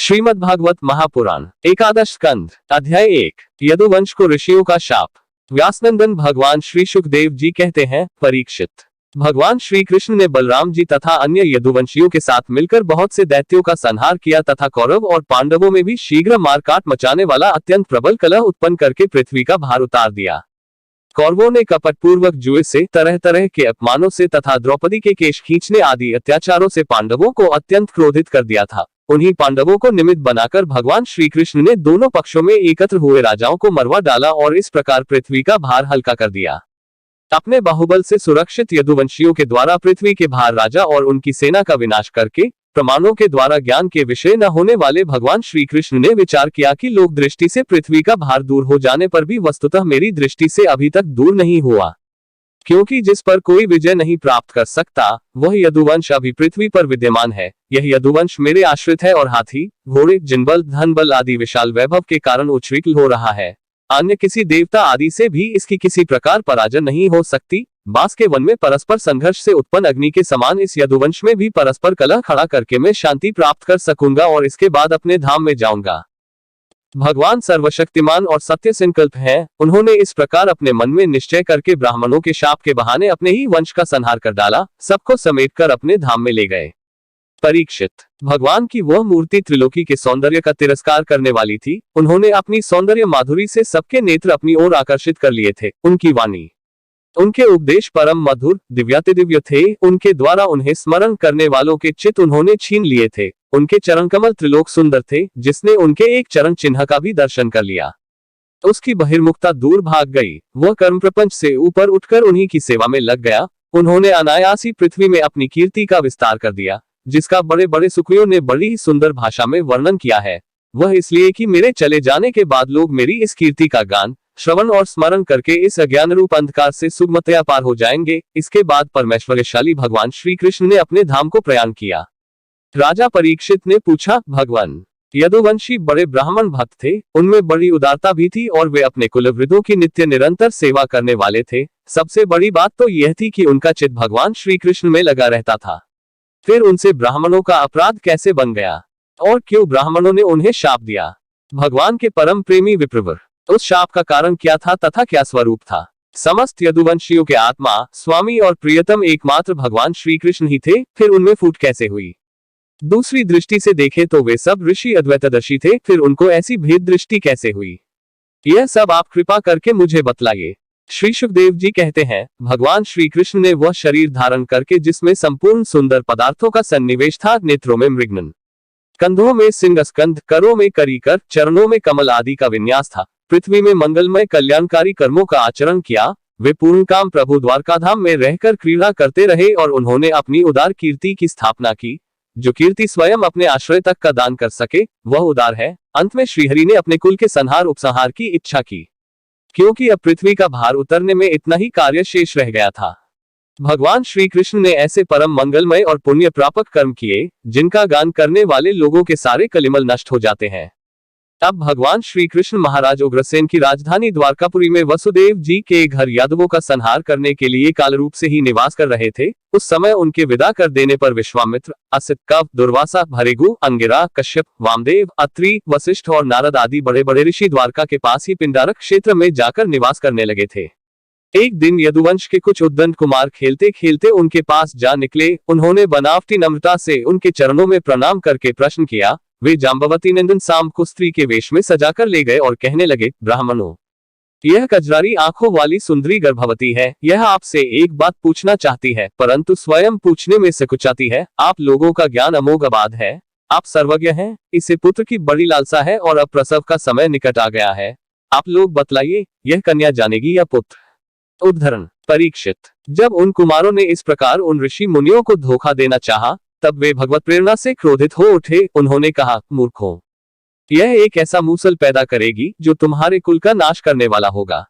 श्रीमद्भागवत महापुराण एकादश स्कंध अध्याय 1 यदुवंश को ऋषियों का शाप। व्यासनंदन भगवान श्री सुखदेव जी कहते हैं, परीक्षित, भगवान श्री कृष्ण ने बलराम जी तथा अन्य यदुवंशियों के साथ मिलकर बहुत से दैत्यों का संहार किया तथा कौरव और पांडवों में भी शीघ्र मारकाट मचाने वाला अत्यंत प्रबल कलह उत्पन्न करके पृथ्वी का भार उतार दिया। कौरवों ने कपटपूर्वक जुए से, तरह तरह के अपमानों से तथा द्रौपदी के केश खींचने आदि अत्याचारों से पांडवों को अत्यंत क्रोधित कर दिया था। उन्हीं पांडवों को निमित्त बनाकर भगवान श्री कृष्ण ने दोनों पक्षों में एकत्र हुए राजाओं को मरवा डाला और इस प्रकार पृथ्वी का भार हल्का कर दिया। अपने बाहुबल से सुरक्षित यदुवंशियों के द्वारा पृथ्वी के भार राजा और उनकी सेना का विनाश करके प्रमाणों के द्वारा ज्ञान के विषय न होने वाले भगवान श्री कृष्ण ने विचार किया कि लोक दृष्टि से पृथ्वी का भार दूर हो जाने पर भी वस्तुतः मेरी दृष्टि से अभी तक दूर नहीं हुआ, क्योंकि जिस पर कोई विजय नहीं प्राप्त कर सकता वह यदुवंश अभी पृथ्वी पर विद्यमान है। यह यदुवंश मेरे आश्रित है और हाथी, घोड़े, जिनबल, धन बल आदि विशाल वैभव के कारण उच्छृंखल हो रहा है। अन्य किसी देवता आदि से भी इसकी किसी प्रकार पराजय नहीं हो सकती। बांस के वन में परस्पर संघर्ष से उत्पन्न अग्नि के समान इस यदुवंश में भी परस्पर कलह खड़ा करके मैं शांति प्राप्त कर सकूंगा और इसके बाद अपने धाम में जाऊंगा। भगवान सर्वशक्तिमान और सत्य संकल्प हैं। उन्होंने इस प्रकार अपने मन में निश्चय करके ब्राह्मणों के शाप के बहाने अपने ही वंश का संहार कर डाला, सबको समेटकर अपने धाम में ले गए। परीक्षित, भगवान की वह मूर्ति त्रिलोकी के सौंदर्य का तिरस्कार करने वाली थी। उन्होंने अपनी सौंदर्य माधुरी से सबके नेत्र अपनी ओर आकर्षित कर लिए थे। उनकी वाणी, उनके उपदेश परम मधुर, दिव्यातिदिव्य थे। उनके द्वारा उन्हें स्मरण करने वालों के चित्त उन्होंने छीन लिए थे। उनके चरण कमल त्रिलोक सुंदर थे। जिसने उनके एक चरण चिन्ह का भी दर्शन कर लिया, उसकी बहिर्मुखता दूर भाग गई। वह कर्म प्रपंच से ऊपर उठकर उन्हीं की सेवा में लग गया। उन्होंने अनायास ही पृथ्वी में अपनी कीर्ति का विस्तार कर दिया, जिसका बड़े बड़े सुखियों ने बड़ी ही सुंदर भाषा में वर्णन किया है। वह इसलिए कि मेरे चले जाने के बाद लोग मेरी इस कीर्ति का गान, श्रवण और स्मरण करके इस अज्ञान रूप अंधकार से सुगमतया पार हो जाएंगे। इसके बाद परमेश्वरशाली भगवान श्री कृष्ण ने अपने धाम को प्रयाण किया। राजा परीक्षित ने पूछा, भगवान, यदुवंशी बड़े ब्राह्मण भक्त थे, उनमें बड़ी उदारता भी थी और वे अपने कुलवृद्धों की नित्य निरंतर सेवा करने वाले थे। सबसे बड़ी बात तो यह थी कि उनका चित्त भगवान श्री कृष्ण में लगा रहता था। फिर उनसे ब्राह्मणों का अपराध कैसे बन गया और क्यों ब्राह्मणों ने उन्हें शाप दिया? भगवान के परम प्रेमी विप्रवर, उस शाप का कारण क्या था तथा क्या स्वरूप था? समस्त यदुवंशियों के आत्मा, स्वामी और प्रियतम एकमात्र भगवान श्री कृष्ण ही थे। फिर उनमें फूट कैसे हुई? दूसरी दृष्टि से देखें तो वे सब ऋषि अद्वैतदर्शी थे, फिर उनको ऐसी भेद दृष्टि कैसे हुई? यह सब आप कृपा करके मुझे बतलाइए। श्री सुखदेव जी कहते हैं, भगवान श्री कृष्ण ने वह शरीर धारण करके जिसमें संपूर्ण सुंदर पदार्थों का सन्निवेश था, नेत्रों में मृगनयन, कंधों में सिंह स्कंध, करों में करीकर, चरणों में कमल आदि का विन्यास था, पृथ्वी में मंगलमय कल्याणकारी कर्मों का आचरण किया। वे पूर्ण काम प्रभु द्वारकाधाम में रहकर क्रीड़ा करते रहे और उन्होंने अपनी उदार कीर्ति की स्थापना की। जो कीर्ति स्वयं अपने आश्रय तक का दान कर सके वह उदार है। अंत में श्रीहरि ने अपने कुल के संहार उपसंहार की इच्छा की, क्योंकि अब पृथ्वी का भार उतरने में इतना ही कार्य शेष रह गया था। भगवान श्री कृष्ण ने ऐसे परम मंगलमय और पुण्य प्रापक कर्म किए जिनका गान करने वाले लोगों के सारे कलिमल नष्ट हो जाते हैं। अब भगवान श्री कृष्ण महाराज उग्रसेन की राजधानी द्वारकापुरी में वसुदेव जी के घर यादवों का संहार करने के लिए काल रूप से ही निवास कर रहे थे। उस समय उनके विदा कर देने पर विश्वामित्र, असित, कव, दुर्वासा, भृगु, अंगिरा, कश्यप, वामदेव, अत्रि, वशिष्ठ और नारद आदि बड़े बड़े ऋषि द्वारका के पास ही पिंडारक क्षेत्र में जाकर निवास करने लगे थे। एक दिन यदुवंश के कुछ उद्दंड कुमार खेलते खेलते उनके पास जा निकले। उन्होंने बनावटी नम्रता से उनके चरणों में प्रणाम करके प्रश्न किया। वे जाम्बवती नंदन शाम को स्त्री के वेश में सजाकर ले गए और कहने लगे, ब्राह्मणों, यह कजरारी आंखों वाली सुंदरी गर्भवती है। यह आपसे एक बात पूछना चाहती है, परंतु स्वयं पूछने में सकुचाती है। आप लोगों का ज्ञान अमोघ अबाध है, आप सर्वज्ञ हैं। इसे पुत्र की बड़ी लालसा है और अब प्रसव का समय निकट आ गया है। आप लोग बतलाइए, यह कन्या जानेगी या पुत्र? उद्धरण, परीक्षित, जब उन कुमारों ने इस प्रकार उन ऋषि मुनियों को धोखा देना चाहा, तब वे भगवत प्रेरणा से क्रोधित हो उठे। उन्होंने कहा, मूर्खों, यह एक ऐसा मूसल पैदा करेगी जो तुम्हारे कुल का नाश करने वाला होगा।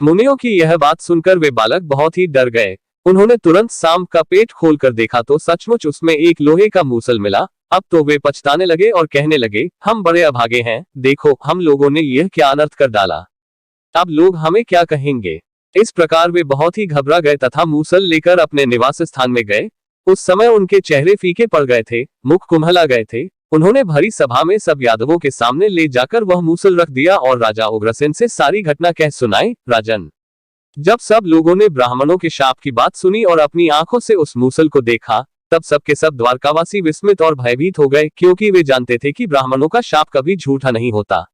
मुनियों की यह बात सुनकर वे बालक बहुत ही डर गए। उन्होंने तुरंत सांप का पेट खोलकर देखा तो सचमुच उसमें एक लोहे का मूसल मिला। अब तो वे पछताने लगे और कहने लगे, हम बड़े अभागे हैं, देखो हम लोगों ने यह क्या अनर्थ कर डाला, अब लोग हमें क्या कहेंगे। इस प्रकार वे बहुत ही घबरा गए तथा मूसल लेकर अपने निवास स्थान में गए। उस समय उनके चेहरे फीके पड़ गए थे, मुख कुम्हला गए थे। उन्होंने भरी सभा में सब यादवों के सामने ले जाकर वह मूसल रख दिया और राजा उग्रसेन से सारी घटना कह सुनाई। राजन, जब सब लोगों ने ब्राह्मणों के शाप की बात सुनी और अपनी आंखों से उस मूसल को देखा, तब सबके सब द्वारकावासी विस्मित और भयभीत हो गए, क्योंकि वे जानते थे कि ब्राह्मणों का शाप कभी झूठा नहीं होता।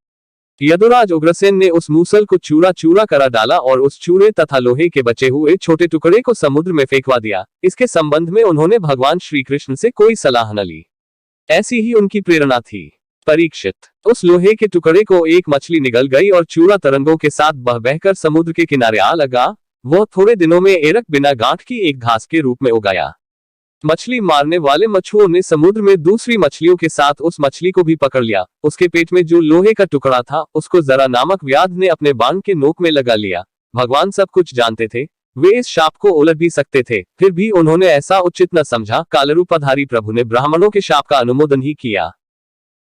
यदुराज उग्रसेन ने उस मूसल को चूरा चूरा करा डाला और उस चूरे तथा लोहे के बचे हुए छोटे टुकड़े को समुद्र में फेंकवा दिया। इसके संबंध में उन्होंने भगवान श्री कृष्ण से कोई सलाह न ली, ऐसी ही उनकी प्रेरणा थी। परीक्षित, उस लोहे के टुकड़े को एक मछली निगल गई और चूरा तरंगों के साथ बह बहकर समुद्र के किनारे आ लगा। वह थोड़े दिनों में एरक बिना गांठ की एक घास के रूप में उगाया। मछली मारने वाले मछुओं ने समुद्र में दूसरी मछलियों के साथ उस मछली को भी पकड़ लिया। उसके पेट में जो लोहे का टुकड़ा था, उसको जरा नामक व्याध ने अपने बाण के नोक में लगा लिया। भगवान सब कुछ जानते थे, वे इस शाप को उलट भी सकते थे, फिर भी उन्होंने ऐसा उचित न समझा। कालरूपाधारी प्रभु ने ब्राह्मणों के शाप का अनुमोदन ही किया।